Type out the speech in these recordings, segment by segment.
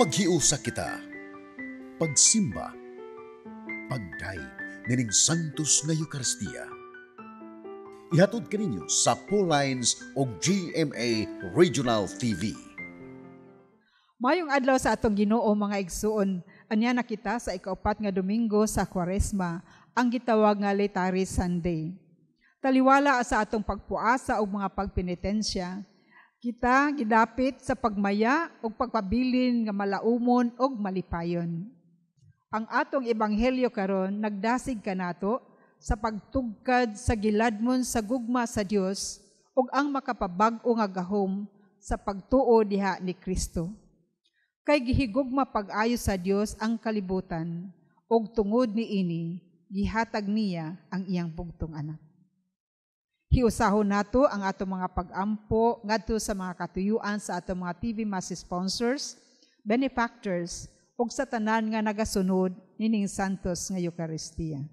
Maghiusa kita, pagsimba, pagdaig nining Santos nga Eucharistia. Ihatod kaninyo sa Pauline's o GMA Regional TV. Mayong adlaw sa atong Ginoo mga igsuon, anya na kita sa ikaapat nga Domingo sa Kwaresma, ang gitawag nga Laetare Sunday. Taliwala sa atong pagpuasa o mga pagpenitensya, kita gidapit sa pagmaya o pagpabilin nga malaumon o malipayon. Ang atong ebanghelyo karon nagdasig kanato sa pagtugkad sa giladmon sa gugma sa Dios ug ang makapabag-o nga gahom sa pagtuo diha ni Kristo. Kay gihigugma pag-ayo sa Dios ang kalibutan ug tungod niini gihatag niya ang iyang bugtong anak. Hiusahon nato ang atong mga pag-ampo ngadto sa mga katuyuan sa atong mga TV Mass sponsors, benefactors ug sa tanan nga nagasunod nining Santos nga Eucharistia.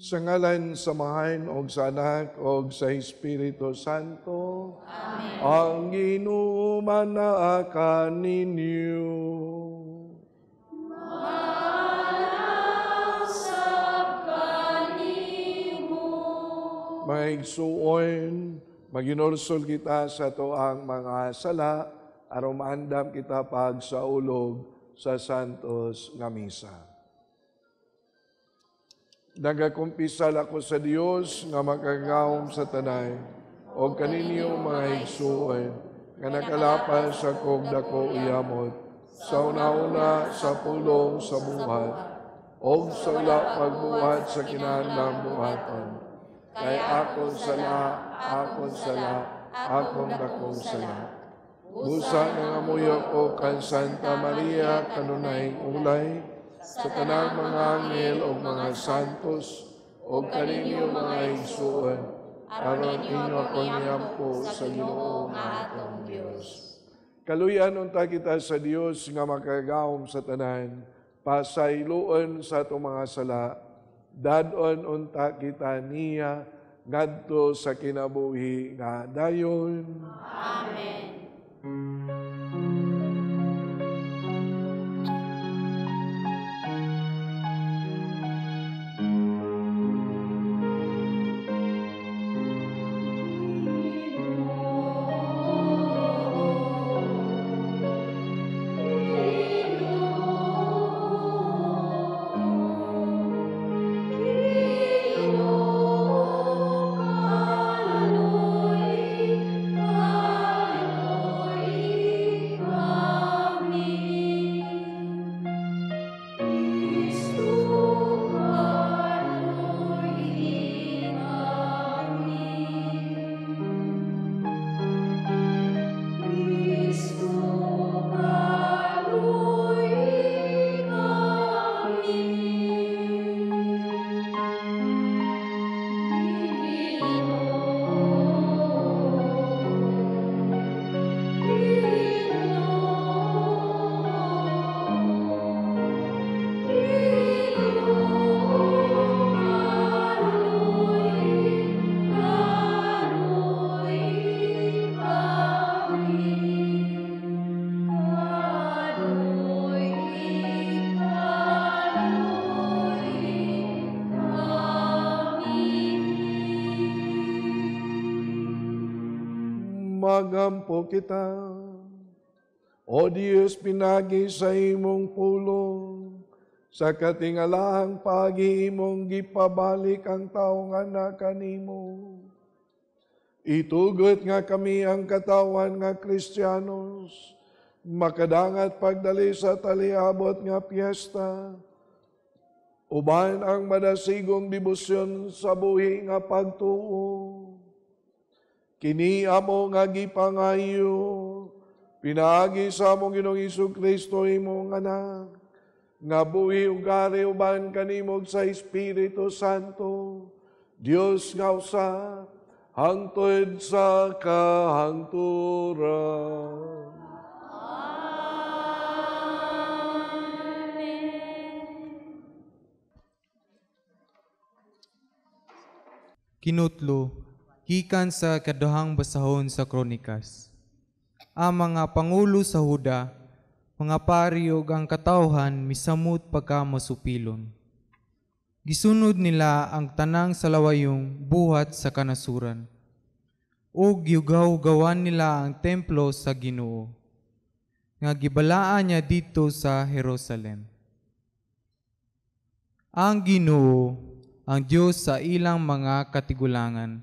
Sa ngalan samahan og sa Anak og sa Espiritu Santo. Amen. Ang Ginoo manaa ninyo. Malasap kanimo. Maigsuon, maginulsol kita sa toang mga sala, aron maandam kita pag sa ulog sa Santos nga Misa. Nagakumpisal ako sa Dios nga makagawom sa tanay, o kaninyo mga igsuon, nga nakalapas sa kog dako iyamot, sa una-una sa pulong sa buhat, o sa wala pagbuhat sa kinahanglang buhaton. Kay akong sala, akong dakong sala. Busa nga amuyo ko kan Santa Maria kanunay ulay, sa tanang mga anghel o mga santos, o kaninyo mga igsuon, aron inyo akong niyampo sa Ginoo nga atong Diyos. Kaluyan unta kita sa Dios nga makagawom sa tanan, pasayloon sa atong mga sala, dadon unta kita niya, ngadto sa kinabuhi nga dayon. Amen. Magampo kita. O Diyos, pinagi sa imong pulong, sa katingalahang pag-iimong gipabalik ang taong anak kanimo. Itugot nga kami ang katawan nga Kristiyanos, makadangat pagdali sa taliabot nga piyesta, uban ang madasigong debosyon sa buhi nga pagtuo. Kini amo nga gipangayo, pinaagi sa among Ginoong Jesu-Kristo imong anak, nga buhi ugari uban kanimog sa Espiritu Santo, Dios nga usa, hangtod sa kahangturan. Kinutlo, gikan sa kaduhang basahon sa Kronikas. Ang mga pangulo sa Huda, mga pari ug ang katawhan misamot pagka masupilon. Gisunod nila ang tanang salawayong buhat sa kanasuran. O giugaw-gawan nila ang templo sa Ginoo, nga gibalaan niya dito sa Jerusalem. Ang Ginoo, ang Diyos sa ilang mga katigulangan,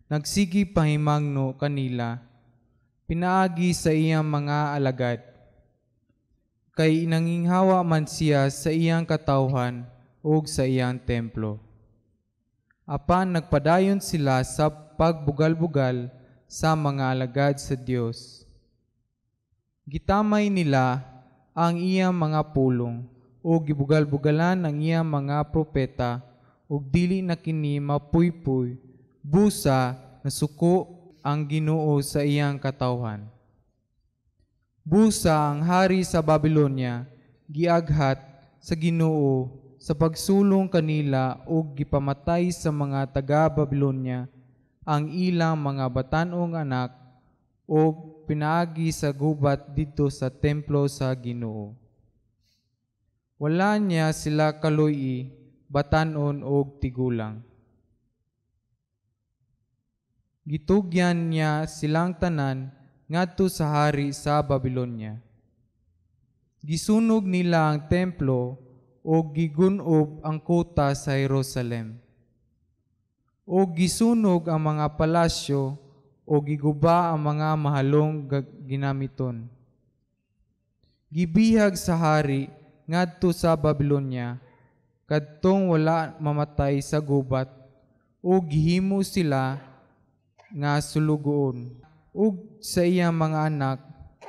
nagsigi pahimangno kanila, pinaagi sa iyang mga alagad. Kay nanginghawa man siya sa iyang katawhan o sa iyang templo. Apan nagpadayon sila sa pagbugal-bugal sa mga alagad sa Diyos. Gitamay nila ang iyang mga pulong o gibugal-bugalan ang iyang mga propeta ug dili na kini mapuypuy busa na suko ang Ginoo sa iyang katawhan. Busa ang hari sa Babylonia giaghat sa Ginoo sa pagsulong kanila ug gipamatay sa mga taga-Babylonia ang ilang mga batan-ong anak o pinaagi sa gubat dito sa templo sa Ginoo. Wala niya sila kaluy, batanon og tigulang. Gitugyan niya silang tanan ngadto sa hari sa Babylonia. Gisunog nila ang templo o gigunob ang kuta sa Jerusalem. O gisunog ang mga palasyo o giguba ang mga mahalong ginamiton. Gibihag sa hari ngadto sa Babylonia kadtong wala mamatay sa gubat o gihimo sila nga sulugoon ug sa iyang mga anak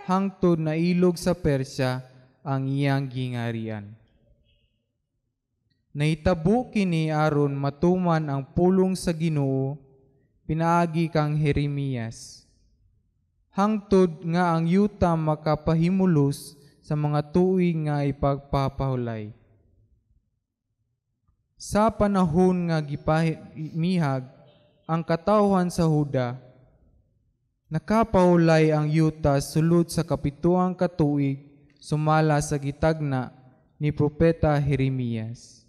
hangtod na ilog sa Persya ang iyang gingarian. Nahitabo kini aron matuman ang pulong sa Ginoo pinaagi kang Jeremias. Hangtod nga ang yuta makapahimulos sa mga tuig nga ipagpapahulay. Sa panahon nga gipamihag ang katawhan sa Huda. Nakapahulay ang yuta sulod sa kapituang katuig sumala sa gitagna ni Propeta Jeremias.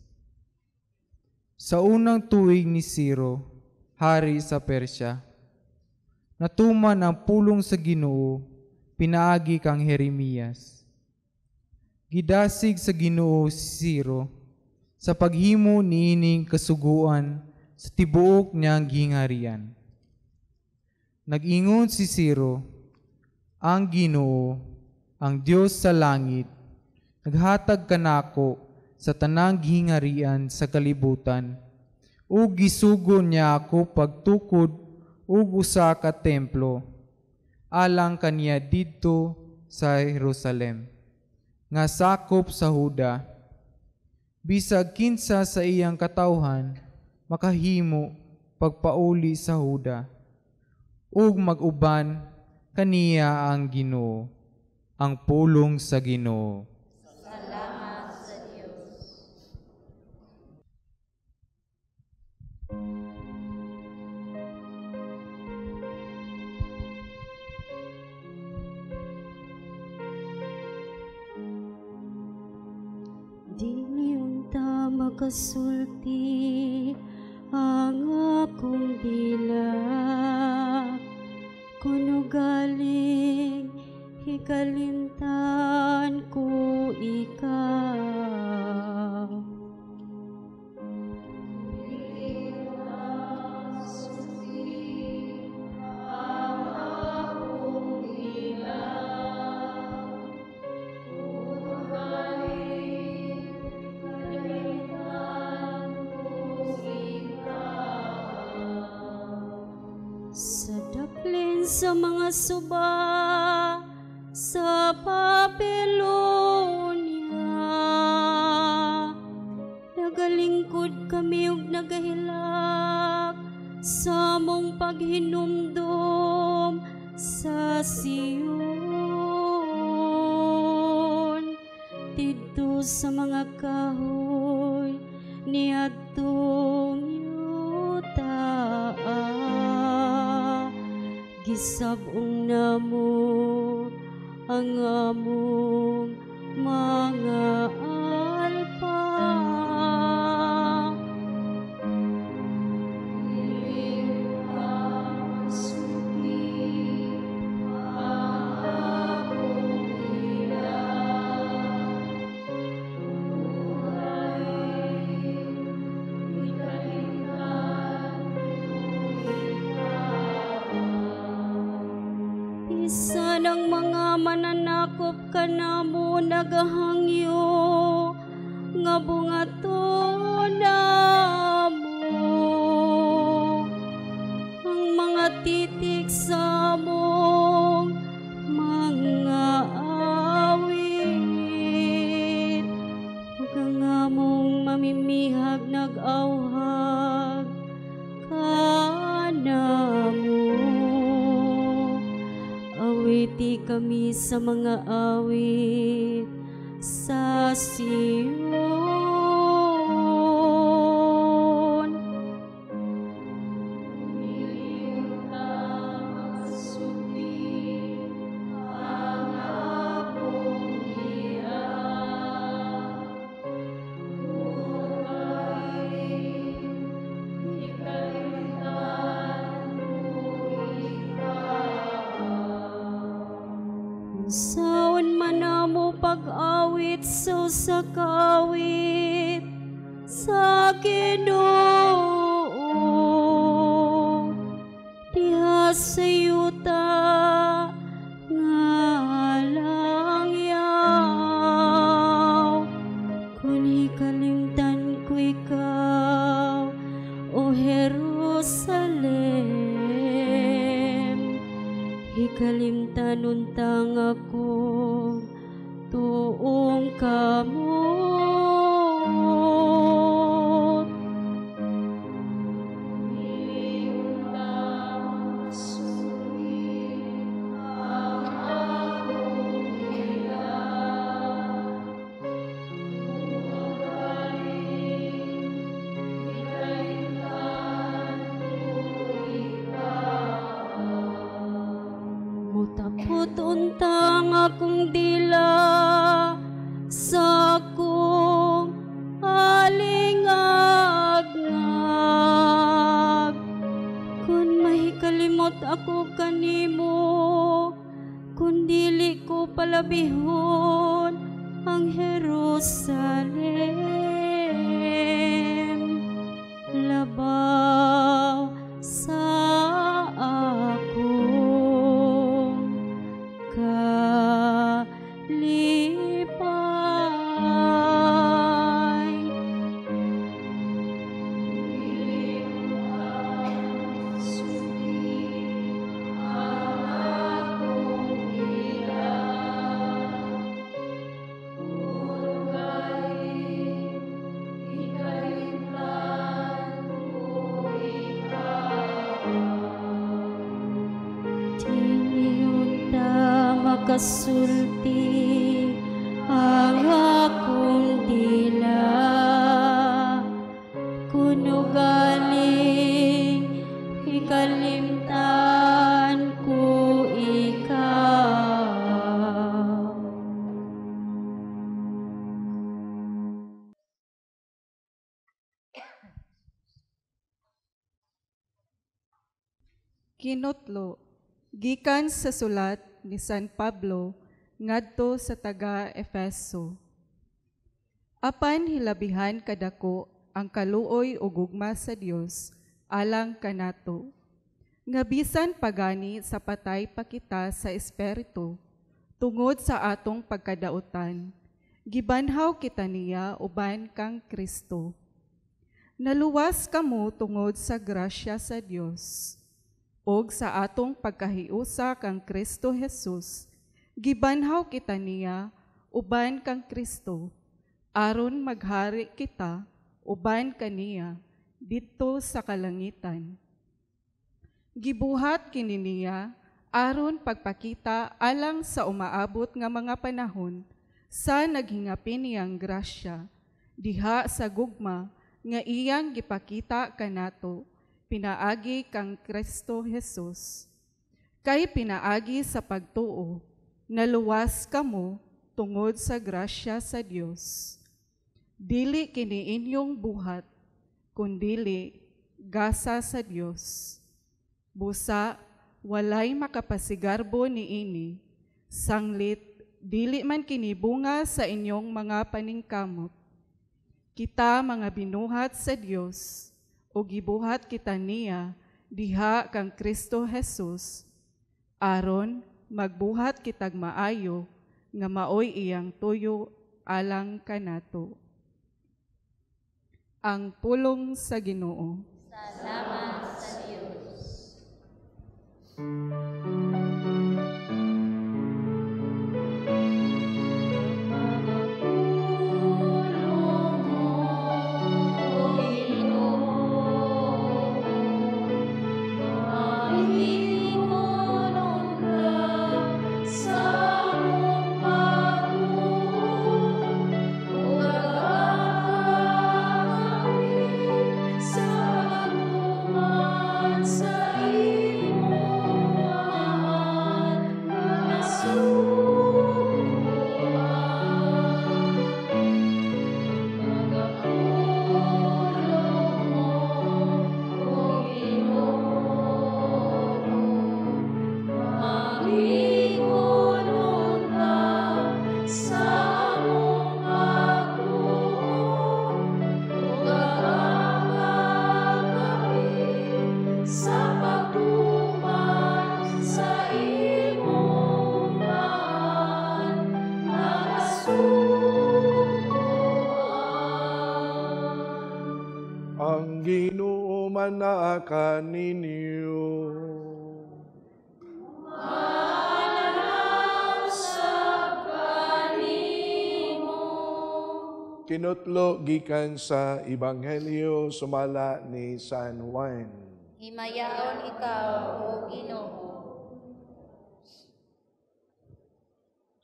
Sa unang tuig ni Ciro, hari sa Persya, natuman ang pulong sa Ginoo, pinaagi kang Jeremias. Gidasig sa Ginoo si Ciro sa paghimo niining kasuguan sa tibuok niyang gingharian. Nag-ingon si Ciro, ang Ginoo, ang Diyos sa langit, naghatag kanako sa tanang gingharian sa kalibutan, ug gisugon niya ako pagtukod ug usa ka templo, alang kaniya didto sa Jerusalem, nga sakop sa Huda. Bisag kinsa sa iyang katawhan, makahimo pagpauli sa Huda, ug mag-uban kaniya ang Ginoo, ang pulong sa Ginoo. Salamat sa Diyos. Dili unta makasulti ang akong dila, kuno galing hikalimtan ko ikaw. Sa daplin sa mga suba sa Babylonia, nagalingkod kami ug nagahilak sa mong paghinumdum sa Sion. Didto sa mga kahoy niadtong yuta, gisab-ong namo ang among mga alpa. Isa ng mga mananakop kanamo nagahangyo nga bungaton namo ang mga titik sa among mga awit, ug ang among mamimihag nag-awhag kanamo. Awiti kami sa mga awit sa Sion. Saon man namo pag-awit sa usa ka awit sa Ginoo, diha sa yuta nga langyaw, kun hikalimtan ko ikaw, O Jerusalem, hikalimtan untang ako tuong kamot. Ginoo ang Jerusalem, labaw sa akong kalipay. Tiniunta makasulti ang akong dila, kuno galing ikalimtan ko ikaw. Kinutlo, gikan sa sulat ni San Pablo ngadto sa taga-Efeso. Apan hilabihan kadako ang kaluoy o gugma sa Dios alang kanato. Nga bisan pagani sa patay pa kita sa espiritu tungod sa atong pagkadautan, gibanhaw kita niya uban kang Kristo. Naluwas kamo tungod sa grasya sa Dios. Og sa atong pagkahiusa kang Kristo Jesus, gibanhaw kita niya uban kang Kristo, aron maghari kita uban kaniya didto sa kalangitan. Gibuhat kini niya aron pagpakita alang sa umaabot nga mga panahon sa naghingapin niyang grasya diha sa gugma nga iyang gipakita kanato pinaagi kang Kristo Jesus. Kay pinaagi sa pagtuo, naluwas kamo tungod sa grasya sa Dios. Dili kini inyong buhat, kundili gasa sa Dios. Busa, walay makapasigarbo niini, sanglit, dili man kini bunga sa inyong mga paningkamot. Kita mga binuhat sa Dios, o gibuhat kita niya diha kang Kristo Jesus, aron magbuhat kitag maayo nga maoy iyang tuyo alang kanato. Ang pulong sa Ginoo. Salamat sa Diyos. Ang Ginoo manaka ninyo. Kinutlo gikan sa Ebanghelyo sumala ni San Juan. Himayaon ikaw, O Ginoo.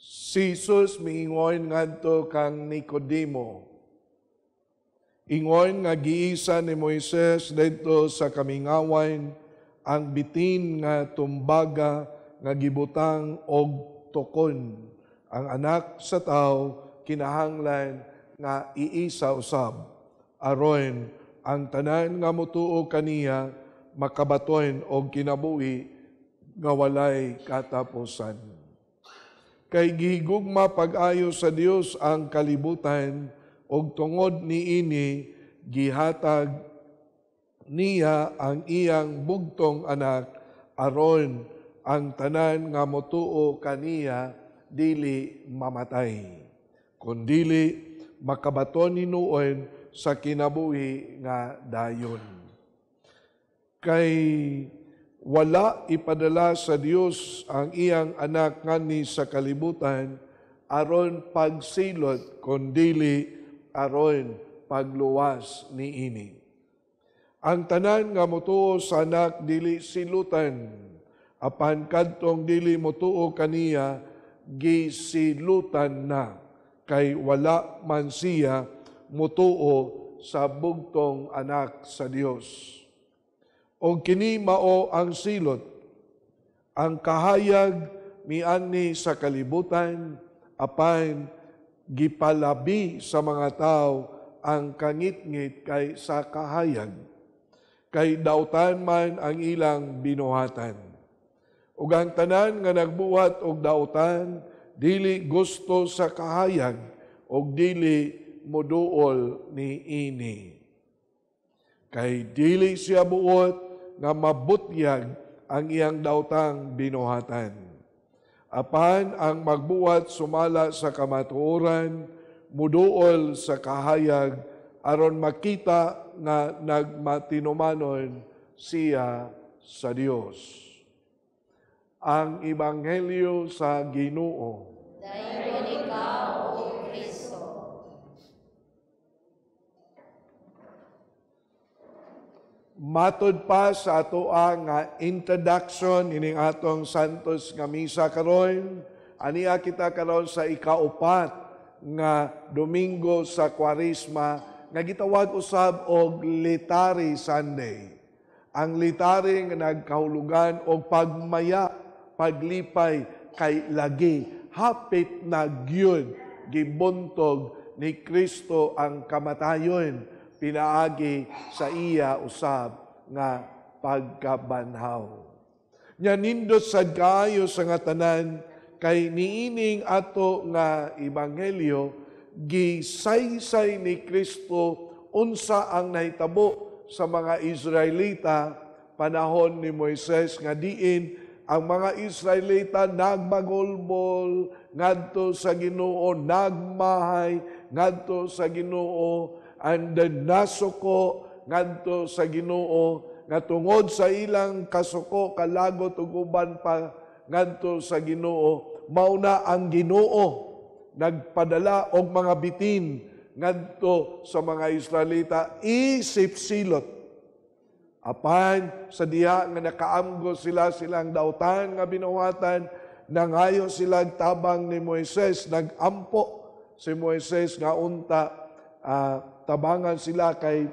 Si Jesus miingon ngadto kang Nicodemo. Ingon nga giisa ni Moises dito sa kamingawan ang bitin nga tumbaga nga gibutang og tukon. Ang anak sa tao kinahanglan nga iisa usab aron ang tanan nga motuo kaniya makabaton og kinabuhi nga walay katapusan. kay gihigugma pag-ayo sa Dios ang kalibutan, ug tungod niini gihatag niya ang iyang bugtong anak aron ang tanan nga motuo kaniya dili mamatay, kundili makabaton hinuon sa kinabuhi nga dayon. Kay wala ipadala sa Dios ang iyang anak ngani sa kalibutan aron pagsilot, kundili aron pagluwas niini. Ang tanan nga motuo sa anak dili silutan, apan kadtong dili motuo kaniya gisilutan na, kay wala man siya motuo sa bugtong anak sa Dios. O kini mao ang silot, ang kahayag miani sa kalibutan, apan gipalabi sa mga tao ang kangit-ngit kay sa kahayag, kay dautan man ang ilang binuhatan. Ug ang tanan nga nagbuhat og dautan, dili gusto sa kahayag, ug dili moduol ni ini. Kay dili siya buot nga mabutyag ang iyang daotang binuhatan. Apan ang magbuhat sumala sa kamatuoran, muduol sa kahayag, aron makita nga nagmatinumanon siya sa Dios. Ang Ebanghelyo sa Ginoo. Dayon ikaw, O Kristo. Matod pa sa ato nga introduction ining atong Santos nga misa karon, aniya kita karon sa ikaupat nga Domingo sa Kwaresma nga gitawag usab og Litari Sunday. Ang litari nga nagkahulugan og pagmaya, paglipay kay lagi, hapit na gyud gibuntog ni Kristo ang kamatayon, pinaagi sa iya usab nga pagkabanhaw. Nya nindot sad kaayo sa nga tanan kay niining ato nga ebanghelyo gisaysay ni Kristo unsa ang nahitabo sa mga Israelita panahon ni Moises nga diin ang mga Israelita nagbagolbol ngadto sa Ginoo, nagmahay ngadto sa Ginoo, and then nasuko ngadto sa Ginoo, nga tungod sa ilang kasuko kalagot ug uban pa ngadto sa Ginoo, mauna ang Ginoo nagpadala og mga bitin ngadto sa mga Israelita isip silot. Apan sa diha nga nakaamgo silang dautan nga binuhatan, nangayo sila tabang ni Moises, nagampo si Moises nga unta tabangan sila kay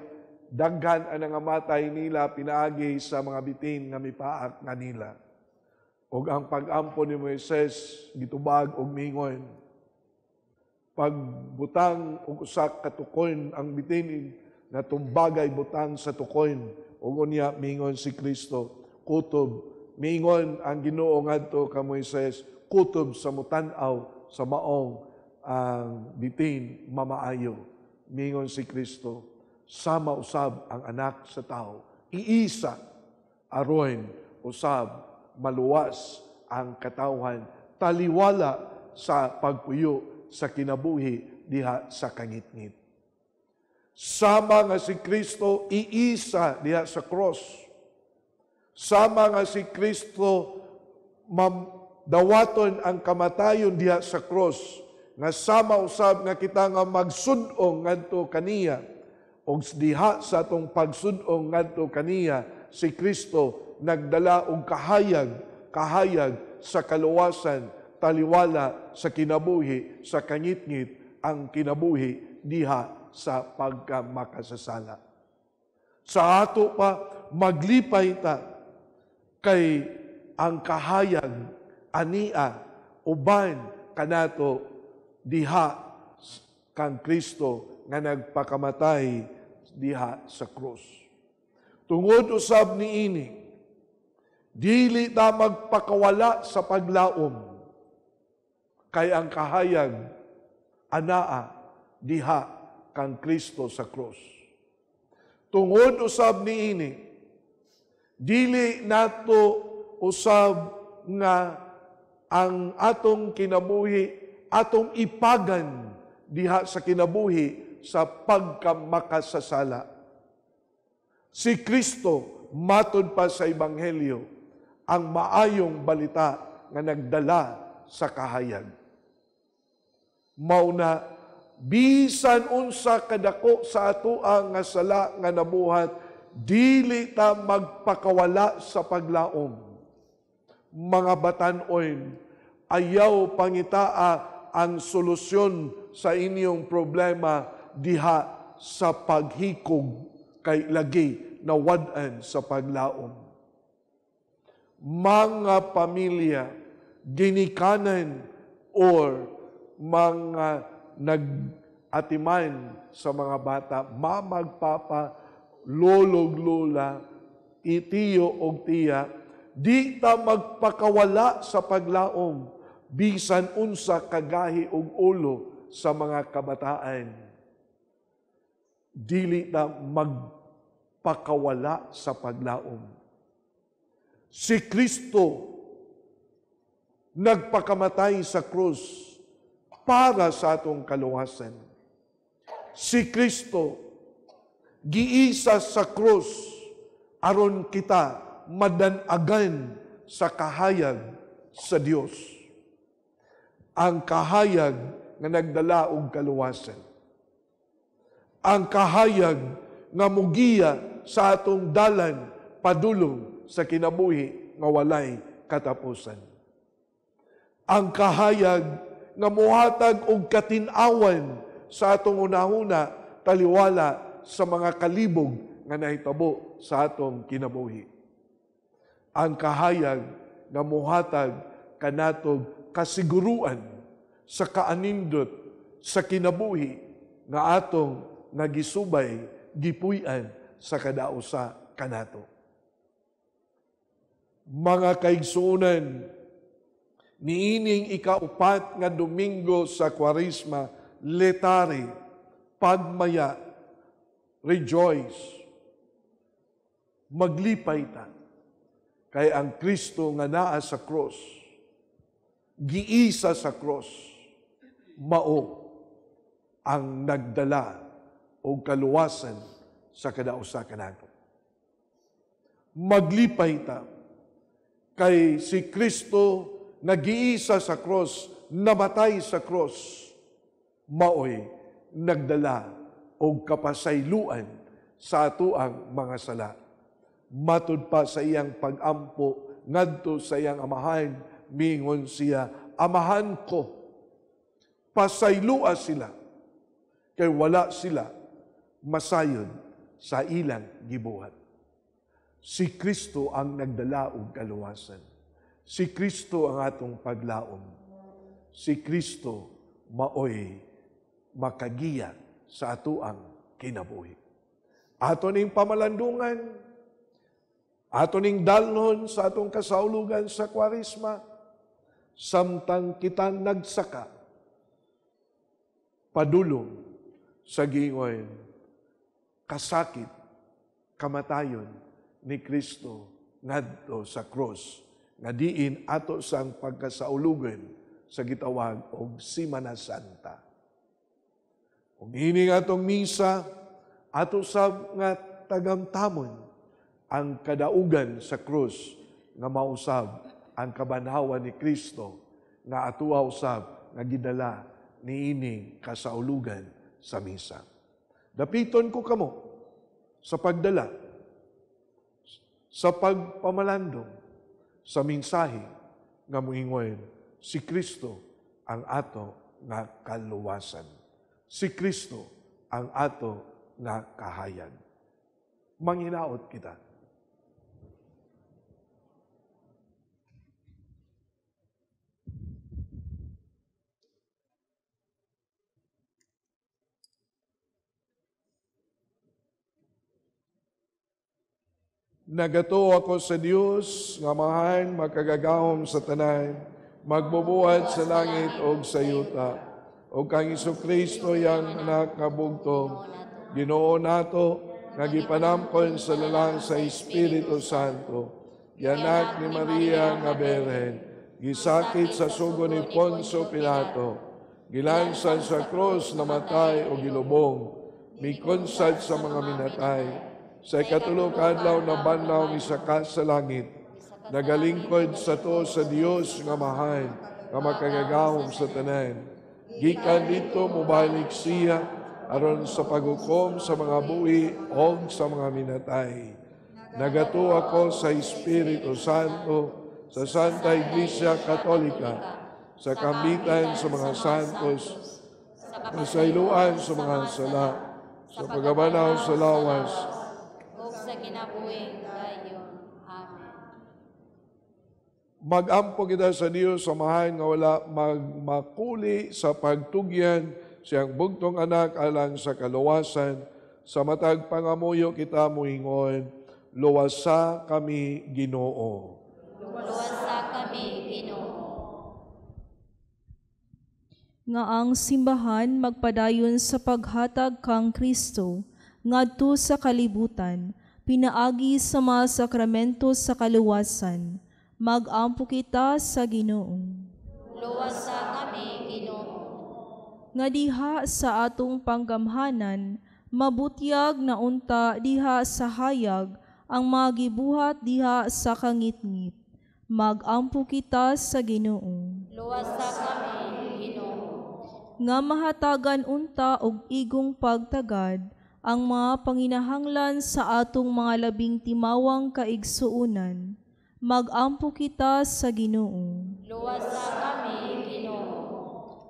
daghan ang nangamatay nila pinaagi sa mga bitin nga mipaak nga nila. Og ang pag-ampo ni Moises gitubag og mingon, pagbutang og usak ka tukon ang bitin nga tumbagay butang sa tukon, ug unya mingon si Kristo, kutob, mingon ang Ginoo ngadto ka Moises, kutob sa mutan-aw sa maong ang bitin mamaayo. Mingon si Kristo, sama usab ang anak sa tao, iisa aron usab maluwas ang katawhan, taliwala sa pagpuyo sa kinabuhi diha sa kangit-ngit. Sama nga si Kristo iisa diha sa cross. Sama nga si Kristo dawaton ang kamatayon diha sa cross, nga sama usab nga kita nga magsud-ong ngadto kaniya, og diha sa atong pagsud-ong ngadto kaniya si Kristo nagdala og kahayag sa kaluwasan, taliwala sa kinabuhi sa kangit-ngit, ang kinabuhi diha sa pagkamakasasala. Sa ato pa maglipay ta kay ang kahayag ania uban kanato diha kang Kristo nga nagpakamatay diha sa krus. Tungod usab niini, dili ta magpakawala sa paglaom. kay ang kahayag anaa diha kang Kristo sa krus. Tungod usab niini, dili nato usab nga ang atong kinabuhi atong ipagan diha sa kinabuhi sa pagkamakasasala. Si Kristo matud pa sa Ebanghelyo ang maayong balita nga nagdala sa kahayag. Mauna, bisan unsa kadako sa atoa nga sala nga nabuhat, dili ta magpakawala sa paglaom. Mga batan-oy, ayaw pangitaa ang solusyon sa inyong problema diha sa paghikog kay lagi na wad-an sa paglaom. Mga pamilya, ginikanan or mga nag-atiman sa mga bata, mamagpapa, lolog, lola, itiyo o tiya, di ta magpakawala sa paglaom, bisan unsa kagahi og ulo sa mga kabataan. Dili ta magpakawala sa paglaom. Si Kristo nagpakamatay sa krus para sa atong kaluwasan. Si Kristo giisa sa krus aron kita madanagan sa kahayag sa Dios. Ang kahayag nga nagdala og kaluwasan. Ang kahayag nga mugiya sa atong dalan padulong sa kinabuhi nga walay katapusan. Ang kahayag nga muhatag og katin-awan sa atong unahuna taliwala sa mga kalibog nga nahitabo sa atong kinabuhi. Ang kahayag nga muhatag kanatog kasiguruan sa kaanindot sa kinabuhi nga atong nagisubay gipuy-an sa kadausa kanato. Mga kaigsuonan, niining ikaupat nga Domingo sa Kwaresma, letari, pagmaya, rejoice. Maglipay ta, kay ang Kristo nga naa sa cross, giisa sa cross, mao ang nagdala o kaluwasan sa kadausa kanato. Maglipay ta, kay si Kristo nagiisa sa cross, namatay sa cross, maoy nagdala og kapasayloan sa atoang mga sala. Matud pa sa iyang pag-ampo ngadto sa iyang amahan, mingon siya, amahan ko, pasaylua sila, kay wala sila masayon sa ilang gibuhat. Si Kristo ang nagdala og kaluwasan. Si Kristo ang atong paglaom. Si Kristo maoy makagiya sa atoang kinabuhi. Ato ning pamalandungan, ato ning dalhon sa atong kasaulugan sa Kwaresma, samtang kita nagsaka, padulong sa gingon, kasakit, kamatayon ni Kristo ngadto sa cross, nga diin ato sang pagkasaulugan sa gitawag og Semana Santa. Ug ini atong misa, ato sab nga tagamtamon ang kadaugan sa krus nga mausab ang kabanhawan ni Kristo nga atuwa usab nga gidala niining kasaulugan sa misa. Dapiton ko kamo sa pagdala, sa pagpamalandong, sa mensahe nga moingon, si Kristo ang ato nga kaluwasan. Si Kristo ang ato nga kahayag. Manghinaot kita. Nagato ako sa Dios nga mahan makagagahom sa tanan, magbubuhat sa langit o sa yuta, o kang Kristo yang anak nga bugtong, Ginoo nato, nga gipanamkon sa lalang sa Espiritu Santo, gianak ni Maria nga Berhen, gisakit sa sugo ni Poncio Pilato, gilansan sa krus, namatay o gilubong, mikonsad sa mga minatay, sa ikatulong adlaw na banlaw misaka sa langit, nagalingkod sa to sa Dios nga mahal, nga makagagahom sa tanan. Gikan dito mubalik siya, aron sa paghukom sa mga buhi o sa mga minatay. Nagato ako sa Espiritu Santo, sa Santa Iglesia Katolika, sa kambitan sa mga santos, sa iluan sa mga sala, sa pagabanaw sa lawas, ug sa kinabuhing dayon. Amen. Mag-ampo kita sa Dios sa mahal nga wala magmakuli sa pagtugyan siyang bugtong anak alang sa kaluwasan, sa matag pangamuyo kita muingon, luwasa kami Ginoo. Luwasa kami, Ginoo. Nga ang simbahan magpadayon sa paghatag kang Kristo, ngadto sa kalibutan, pinaagi sa mga sakramento sa kaluwasan, mag-ampo kita sa Ginoo. Luwasa kami, Ginoo. Nga diha sa atong panggamhanan, mabutyag na unta diha sa hayag, ang magibuhat diha sa kangitngit. Mag-ampo kita sa Ginoo. Luwasa kami, Ginoo. Nga mahatagan unta og igong pagtagad, ang mga panginahanglan sa atong mga labing timawang kaigsuunan. Mag-ampo kita sa Ginoo. Luwasa kami, Ginoo.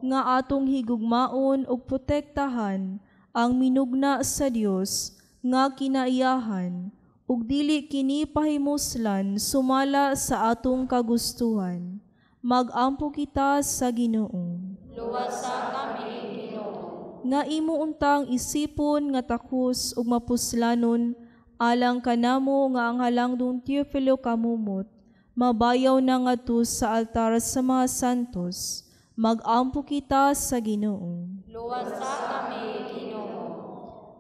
Nga atong higugmaon og protektahan ang minugna sa Dios nga kinaiyahan ug dili kini pahimuslan sumala sa atong kagustuhan. Mag-ampo kita sa Ginoo. Luwasa kami, Ginoo. Nga imo untang isipon nga takos ug mapuslanon alang kanamo nga ang halangdong Teofilo kamumot mabayaw na ngadto sa altar sa mga santos. Mag-ampo kita sa Ginoo. Luwasa kami, Ginoo.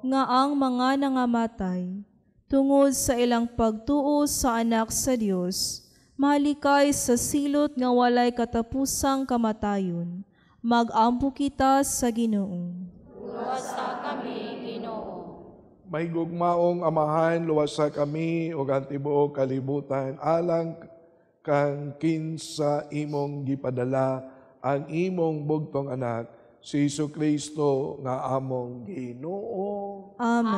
Nga ang mga nangamatay tungod sa ilang pagtuo sa anak sa Dios, mahalikay sa silot nga walay katapusang kamatayon. Mag-ampo kita sa Ginoo. Luwasa kami, Ginoo. May gugmaong amahan, luwasa kami, o tibuok kalibutan, alang kang kinsa imong gipadala, ang imong bugtong anak, si Jesu-Kristo nga among Ginoo. Amen.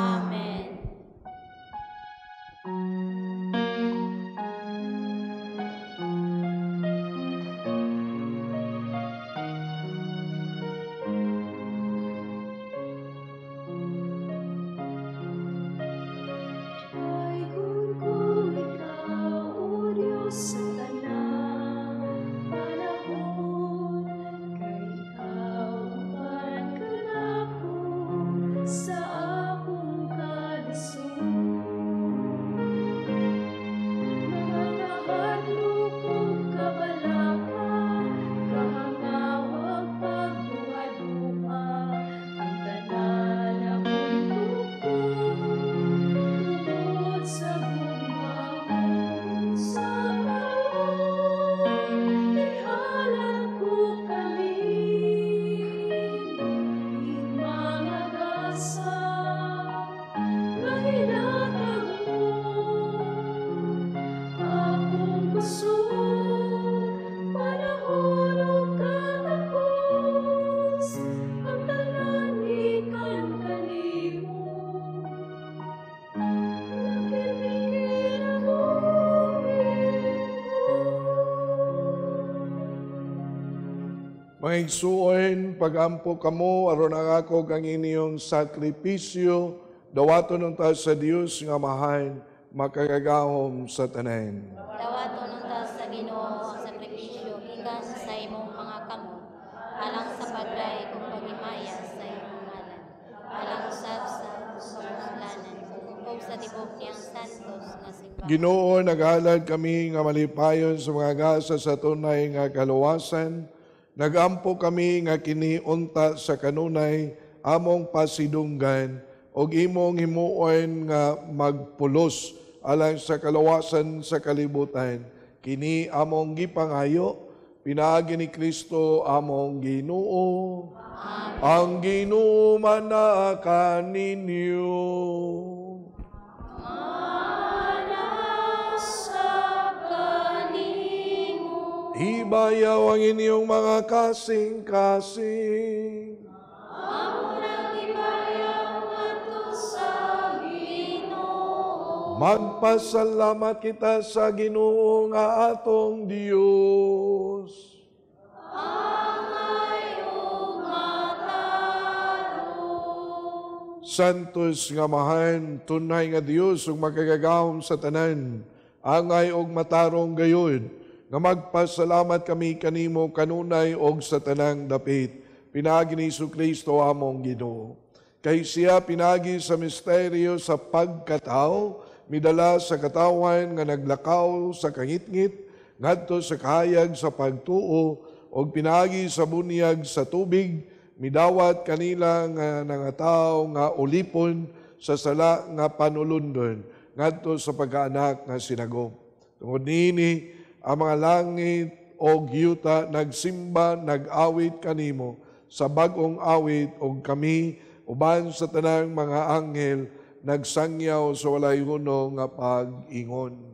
Amen. Ay kung ikaw, O Diyos sa tanang panahon, kay ikaw man kanako sa akong kalisod. Mga kahadlok kong kabalakan, kahangawag pagduha-duha, ang tanan akong tungkol sa bumahon sa kaon, ihalad ko kalimong mga dasal, mahinatag mo akong kusog, panahon o katapos, ang tanan ikan kanimo. Mga igsuon, pagampo kamo, aron ang ako kang inyong sakripisyo, dawaton ng ta sa Dios nga mahal, makagagahom sa tanan. Dawaton nun ta sa Ginoo ang sakripisyo gikan sa imong mga kamot, alang sa pagray kung paghimaya sa imong ngalan, alang usab sa kapuslanan ug sa tibok niyang santos nga simbahan. Ginoo, nag-alad kami nga malipayon sa mga gasa sa tunay nga kaluwasan. Nagampo kami nga kiniunta sa kanunay among pasidunggan og imong himuon nga magpulos alang sa kaluwasan sa kalibutan. Kini among gipangayo, pinaagi ni Kristo among Ginoo. Ang Ginoo mana kaninyo. Ibayaw ang inyong mga kasing-kasing. Magpasalamat kita sa Ginoo nga atong Dios. Santos nga mahan, tunay nga Dios ug magagagahom sa tanan, angay og matarong gayud, nga magpasalamat kami kanimo kanunay og sa tanang dapit. Pinaagi ni Jesu-Kristo among Ginoo. Kay siya pinagi sa misteryo sa pagkatao, midala sa katawan nga naglakaw sa kangitngit, ngadto sa kahayag sa pagtuo, og pinagi sa bunyag sa tubig, midawat kanila nga nangataw nga ulipon sa sala nga panulundon, ngadto sa pagkaanak nga sinagom. Tungod nini, ang mga langit o yuta nagsimba, nag-awit kanimo sa bagong awit o kami uban sa tanang mga anghel nagsangyaw sa walay hunong nga pag-ingon.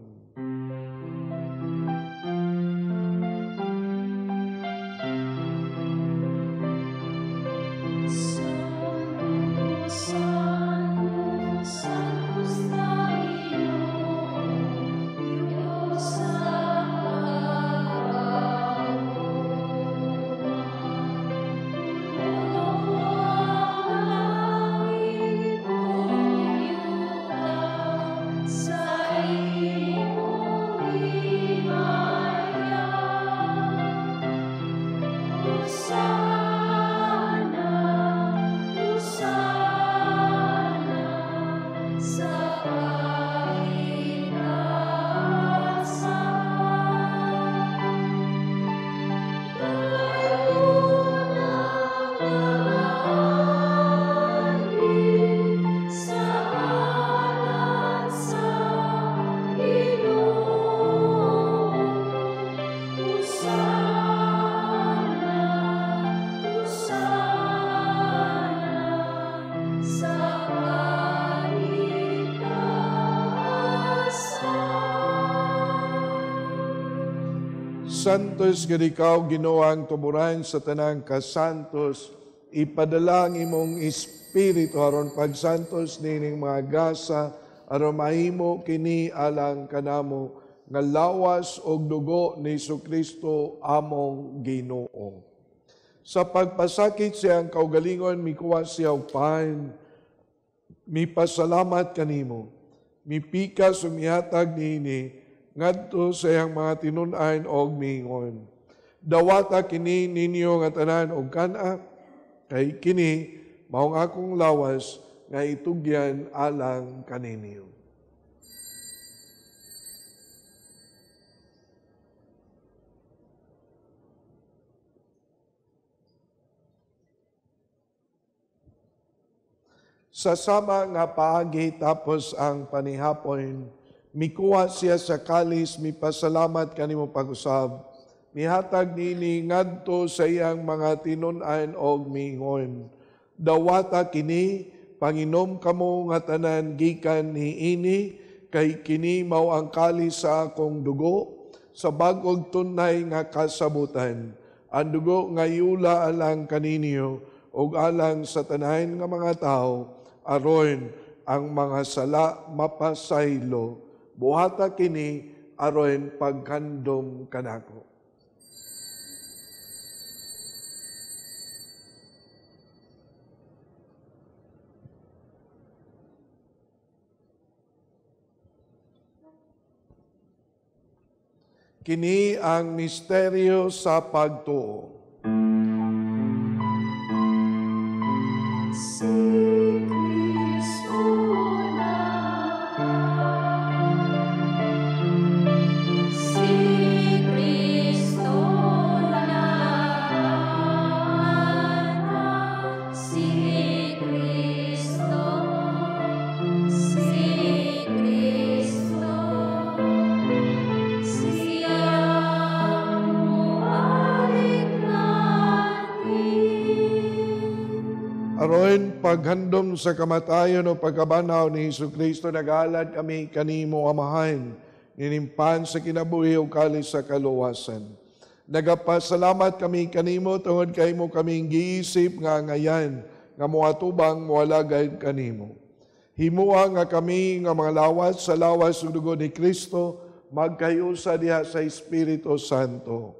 Santos nga ikaw Ginoong tuburan sa tanang kasantos, ipadala ang imong espiritu aron pagsantos nining mga gasa aron mahimo kini alang kanamo nga lawas og dugo ni Jesu-Kristo among Ginoo. Sa pagpasakit siyang kaugalingon mikuha siya og pain, mipasalamat kanimo, mipikas ug mihatag niini ngadto sa iyang mga tinun-an og miingon. Dawata kini ninyo nga tanan og kana, kay kini maong akong lawas nga itugyan alang kaninyo. Sa sama nga paagi tapos ang panihapon, mikuha siya sa kalis, mipasalamat kanimo pag-usab. Mihatag nini ngadto sa iyang mga tinun-an og miingon. Dawata kini, panginom kamo nga tanan gikan niini, kay kini mao ang kalis sa akong dugo, sa bag-ong tunay nga kasabutan. Ang dugo nga iula alang kaninyo, og alang sa tanan nga mga tao, aron ang mga sala mapasaylo. Buhata kini aron pagkandom kanako. Kini ang misteryo sa pagtuo. Aron paghandom sa kamatayon o pagkabanaw ni Jesucristo, nagalad kami kanimo amahan, ninimpan sa kinabuhi o kalis sa kaluwasan. Nagapasalamat kami kanimo tungod kay mo kaming giisip nga ngayan, nga muatubang mualagad kanimo. Himua nga kami nga mga lawas sa lawas ng dugo ni Kristo, magkayusa diha sa Espiritu Santo.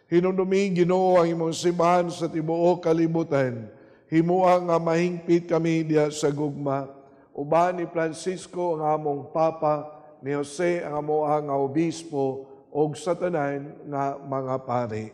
Hinundumi Ginoo ang imong simbahan sa tibuok kalibutan. Himua nga mahingpit kami diha sa gugma. Uban ni Francisco ang among Papa, ni Jose ang amoang nga obispo, og sa tanan nga mga pari.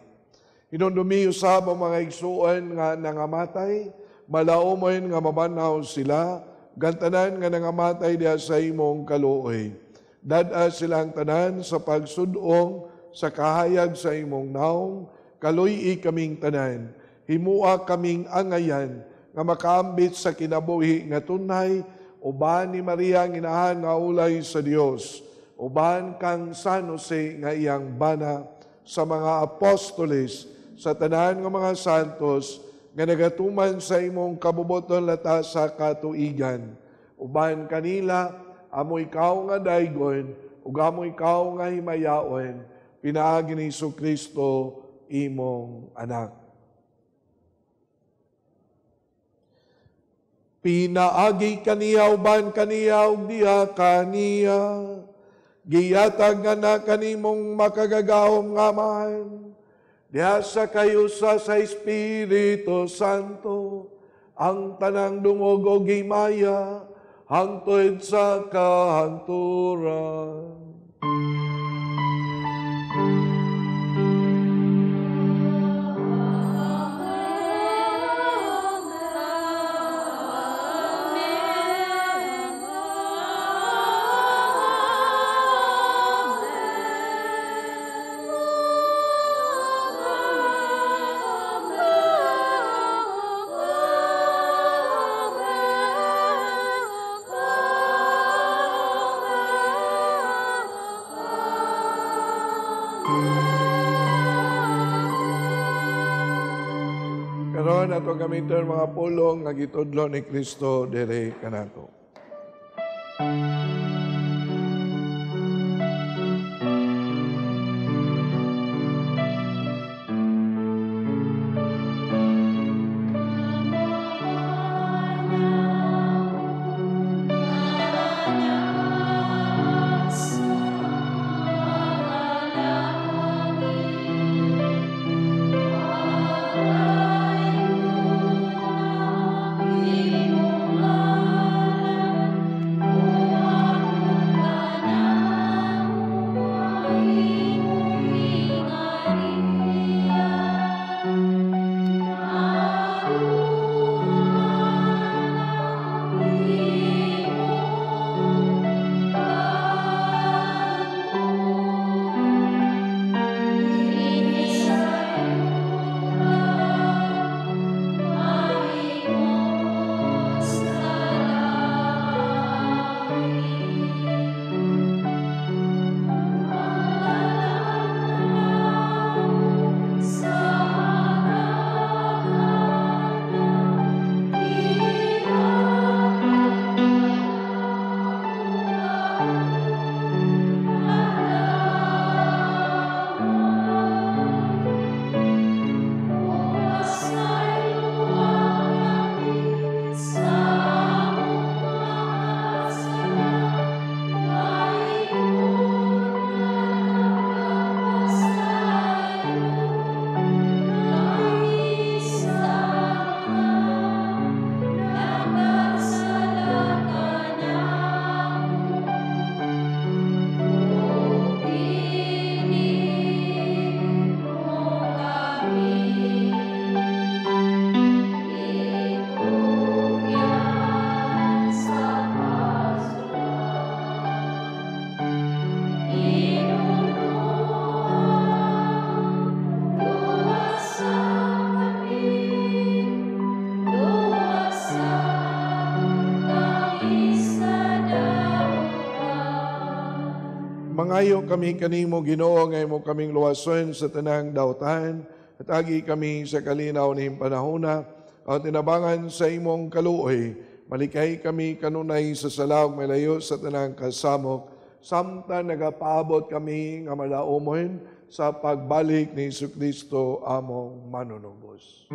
Hinundumi usab ang mga igsuon nga nangamatay, malaumon nga mabanaw sila, gantanan nga nangamatay diha sa imong kaluoy. Dada silang tanan sa pagsudong sa kahayag sa imong naong, kaluy kaming tanan. Himua kaming angayan nga makaambit sa kinabuhi nga tunay, uban ni Maria ang inahan nga ulay sa Dios, uban kang San Jose nga iyang bana, sa mga apostoles, sa tanan nga mga santos, nga nagatuman sa imong kabuboton lata sa katuigan. Uban kanila, amo ikaw nga daygon, ug amo ikaw nga himayaon, pinaagi ni Jesucristo imong anak. Pinaagi kaniya, uban kaniya, ug diha kaniya, giyatag nga na kanimong makagagahom nga man, diha sa kayusa sa Espiritu Santo, ang tanang dungog o gimaya, hangtod sa kahanturan. Karon ato gamiton mga pulong nga gitudlo ni Kristo diri kanato. Mangayo kami kanimo Ginoo nga imo kaming luwason sa tanang dautan, at agi kami sa kalinaw ning panahona, at tinabangan sa imong kaluoy, malikay kami kanunay sa salaw malayo sa tanang kasamok, samtang nagapaabot kami nga malaumon sa pagbalik ni Jesucristo among manunubos.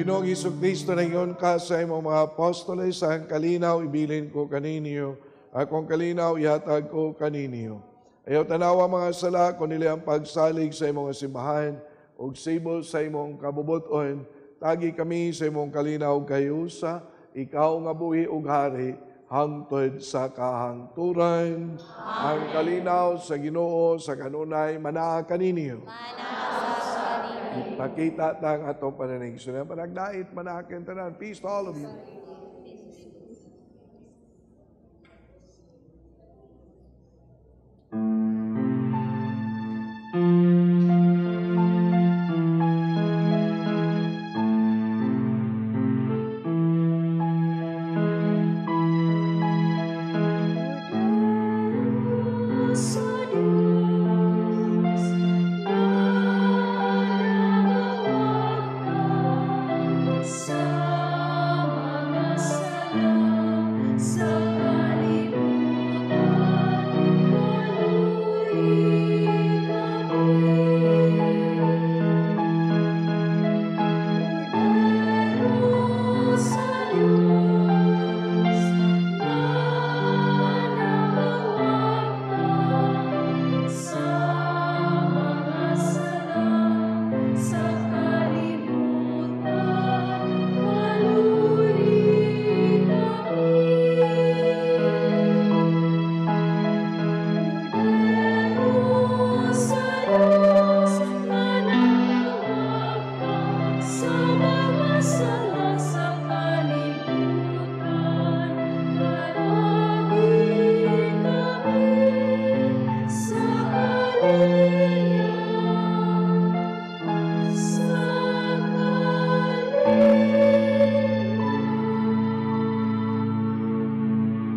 Ginoong Jesucristo na iyon ka sa imong mga apostoles, ang kalinaw ibilin ko kaninyo, akong kalinaw ihatag ko kaninyo. Ayaw tanawa mga sala, kung nila ang pagsalig sa imong simbahan, ug sibol sa imong kabubuton, tagi kami sa imong kalinaw kayusa, ikaw nga buhi ug hari, hangtod sa kahangturan. Ang kalinaw sa Ginoo sa kanunay manaa kaninyo. Ipakita tang atong pananigsunan. Panagdait manakin tanan. Peace to all of you.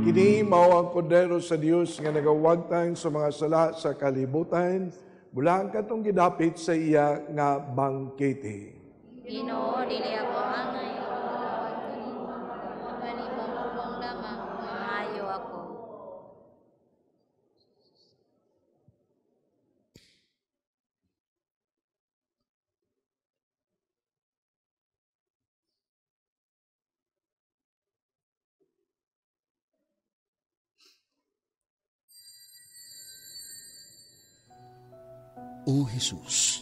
Kini mao ang kordero sa Dios nga nagawagtang sa mga sala sa kalibutan, bulang katong gidapit sa iya nga bangkete. Ginoo, dili ako angay. Panibong pulong lamang, maayo ako. O Jesus,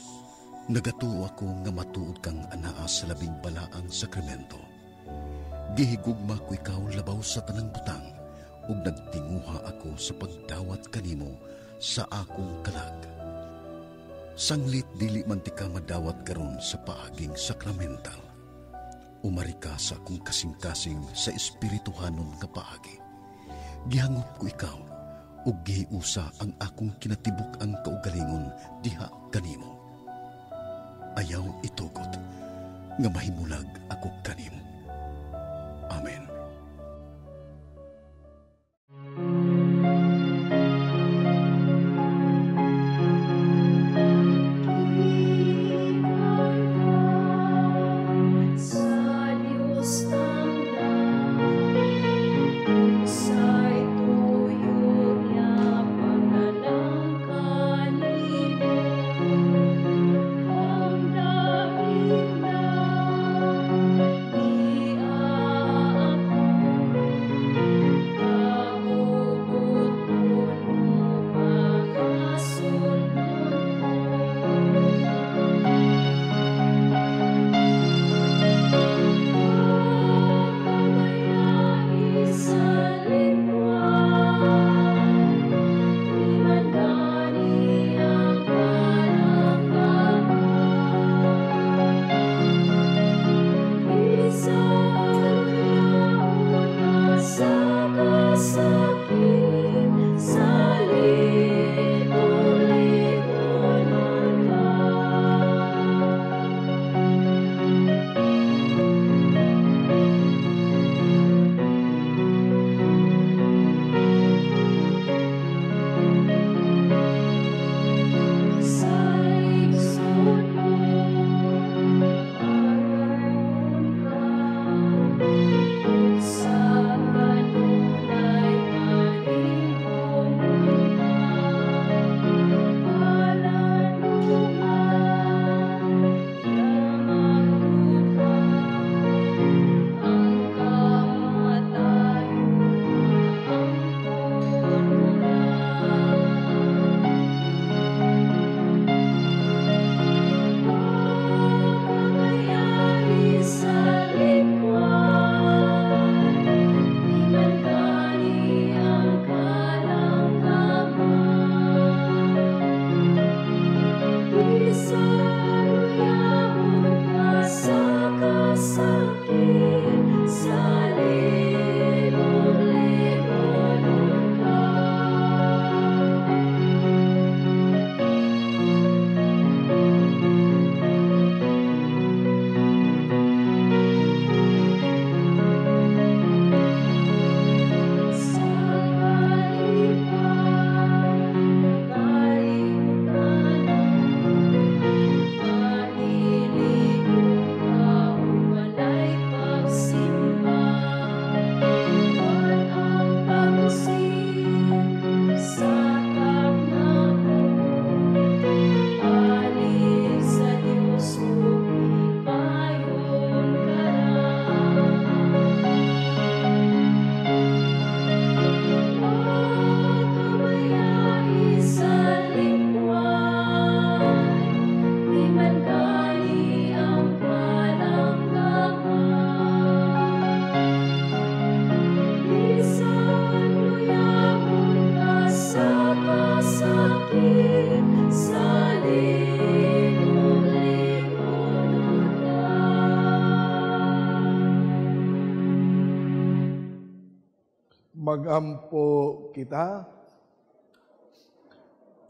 nagatuo ako nga matuod kang anaa sa labing balaang sakramento. Gihigugma ko ikaw labaw sa tanang butang, ug nagtinguha ako sa pagdawat kanimo sa akong kalag. Sanglit dili man ti ka madawat karon sa paaging sakramental. Umari ka sa akong kasing-kasing sa espirituhanon nga paagi. Gihangop ko ikaw, ug giusa ang akong kinatibuk ang kaugalingon diha kanimo. Ayaw itugot nga mahimulag ako kanimo. Amen. Be Magampo kita.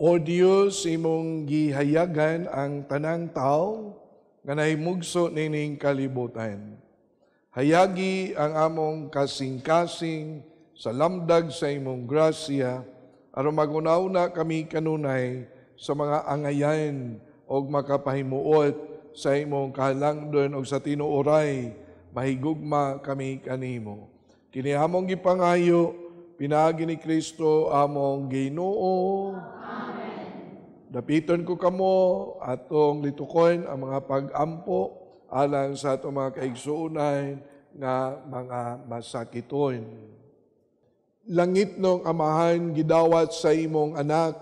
O Dios, imong gihayagan ang tanang tao nga nahimugso nining kalibutan. Hayagi ang among kasing-kasing sa lamdag sa imong grasya, aron magunaw-na kami kanunay sa mga angayan o makapahimuot sa imong kahalangdon o sa tinuoray, mahigugma kami kanimo. Kini among gipangayo, pinaagi ni Kristo among Ginoo. Dapiton ko kamo atong litukon ang mga pag-ampo alang sa atong mga kaigsuunan nga mga masakiton. Langit nung amahan gidawat sa imong anak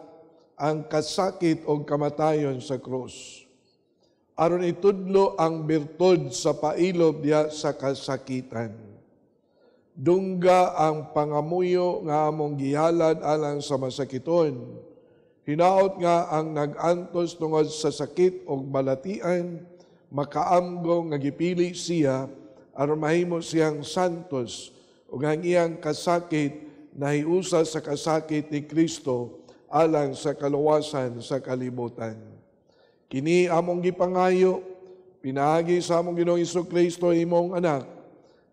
ang kasakit o kamatayon sa krus. Aron itudlo ang birtud sa pailob diya sa kasakitan. Dungga ang pangamuyo nga among gihalad alang sa masakiton. Hinaot nga ang nag-antos tungod sa sakit o balatian, makaamgo nga gipili siya, aron mahimo siyang santos, ug ang iyang kasakit nahiusa sa kasakit ni Kristo alang sa kaluwasan sa kalibutan. Kini among gipangayo, pinaagi sa among Ginoong Jesu-Kristo imong anak,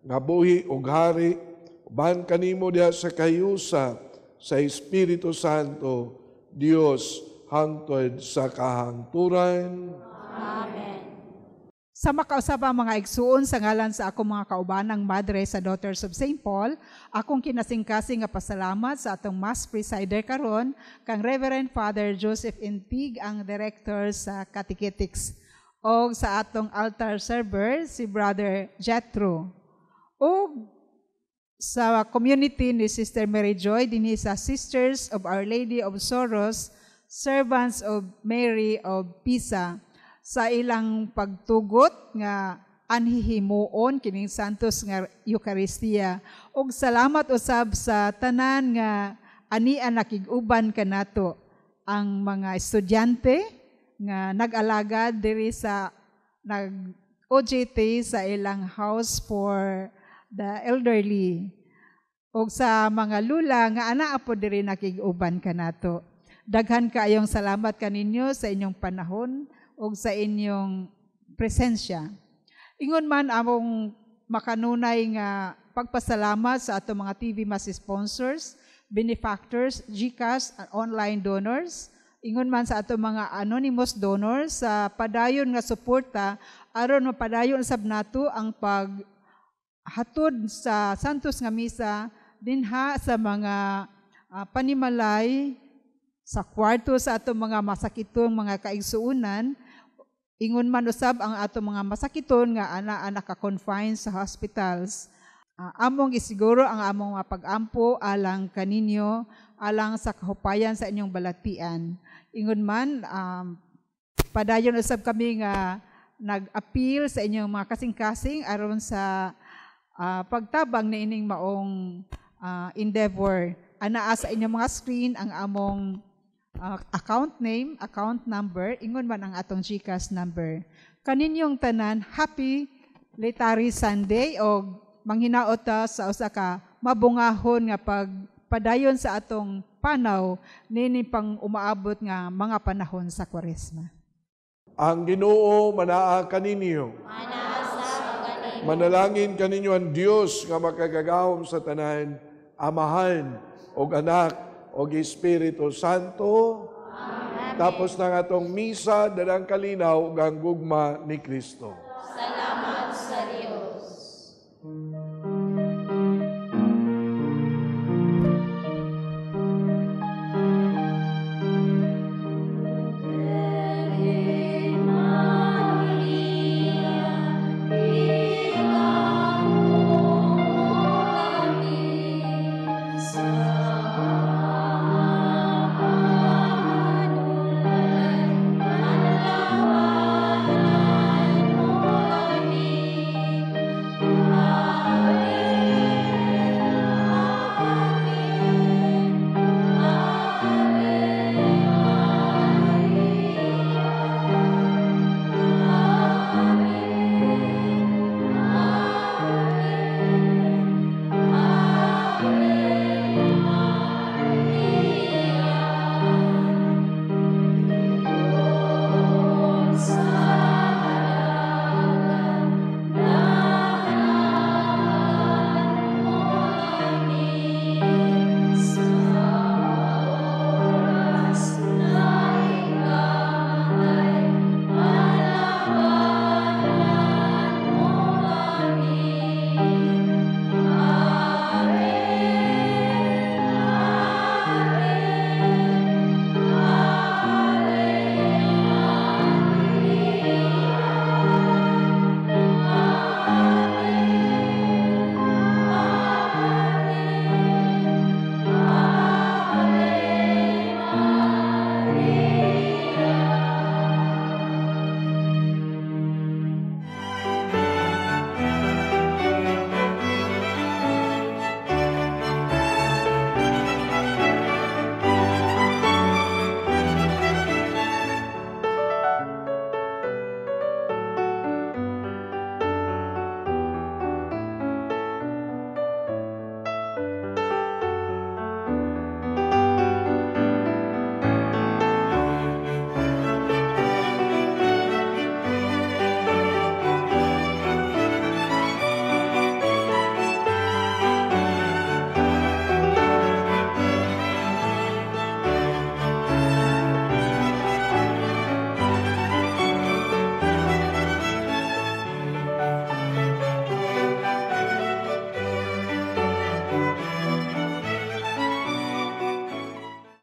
nga buhi ug hari, uban kanimo diha sa kayusa sa Espiritu Santo, Dios hangtod sa kahangturan. Amen. Sa makausaba mga igsuon sa ngalan sa akong mga kaubanang madre sa Daughters of St. Paul, akong kinasingkasing nga pasalamat sa atong Mass Presider karon kang Reverend Father Joseph Intig, ang Director sa Catechetics, o sa atong altar server si Brother Jethro, o sa community ni Sister Mary Joy dinhi sa Sisters of Our Lady of Sorrows, Servants of Mary of Pisa, sa ilang pagtugot nga anhihimuon kining santos nga Eucharistia, ug salamat usab sa tanan nga anian nakig-uban kanato ang mga estudyante nga nag-alagad diri sa OJT sa ilang house for the elderly, ug sa mga lula nga anaa po diri nakig-uban kanato. Daghan kaayong salamat kaninyo sa inyong panahon ug sa inyong presensya. Ingon man among makanunay nga pagpasalamat sa atong mga TV Mass sponsors, benefactors, GCash, and online donors. Ingon man sa atong mga anonymous donors sa padayon nga suporta aron mapadayon sab nato ang hatod sa Santos nga Misa dinha sa mga panimalay sa kwarto sa atong mga masakitong mga kaigsuunan. Ingon man usab ang atong mga masakiton nga ana naka-confine sa hospitals. Among isiguro ang among mga pag-ampo alang kaninyo, alang sa kahupayan sa inyong balatian. Ingon man padayon usab kami nga nag-appeal sa inyong mga kasing-kasing aron sa pagtabang na ining maong endeavor. Anaa sa inyong mga screen ang among account name, account number, ingon man ang atong GCash number. Kaninyong tanan, happy Laetary Sunday o manghinaot sa usa ka mabungahon nga pagpadayon sa atong panaw nini pang umaabot nga mga panahon sa Kwaresma. Ang Ginoo manaa kaninyo. Manalangin kaninyo ang Dios nga makagagahom sa tanan, Amahan og Anak og Espiritu Santo. Amen. Tapos ng atong misa, dalang kalinaw ug ang gugma ni Kristo.